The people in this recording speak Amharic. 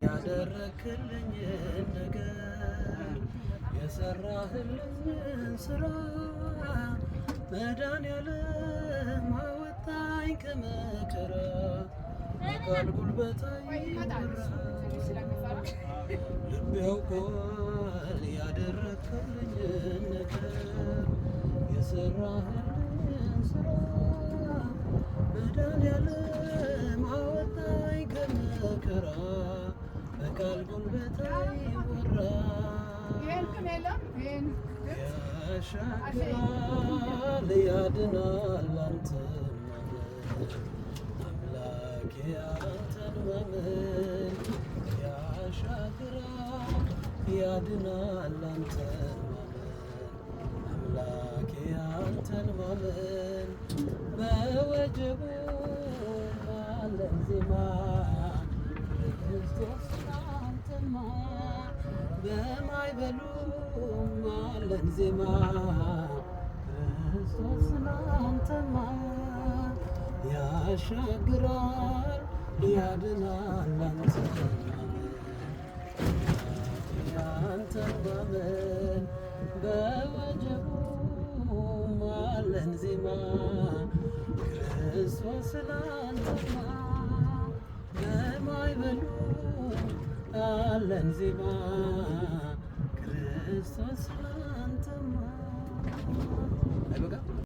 ያደረክልኝን ነገር የሰራህልኝን ስራ መድኃኒዓለም አወጣኝ ከመከራ አካል ጉልበታዬ ልቤ ያውቀዋል ያደረክልኝን ነገር የሰራህልኝን ስራ መድኃኒዓለም አወጣኝ ከመከራ አካል ጉልበታዬ ወራ ያሻግራል ያድናል አንተን ማመን አምላኬ አንተን ማመን ያሻግራል ያድናል አንተን ማመን አምላኬ አንተን ማመን በወጀቡ ባለን ዜማ ክርስቶስ አንተን በማይበሉ አለን ዜማ ክርስቶስ አንተማ ያሻግራል ያድናል አንተን ማመን በወጀቡ አለን ዜማ ክርስቶስ አንተማ በማይበሉ አለን ዜማ ክርስቶስ አንተማ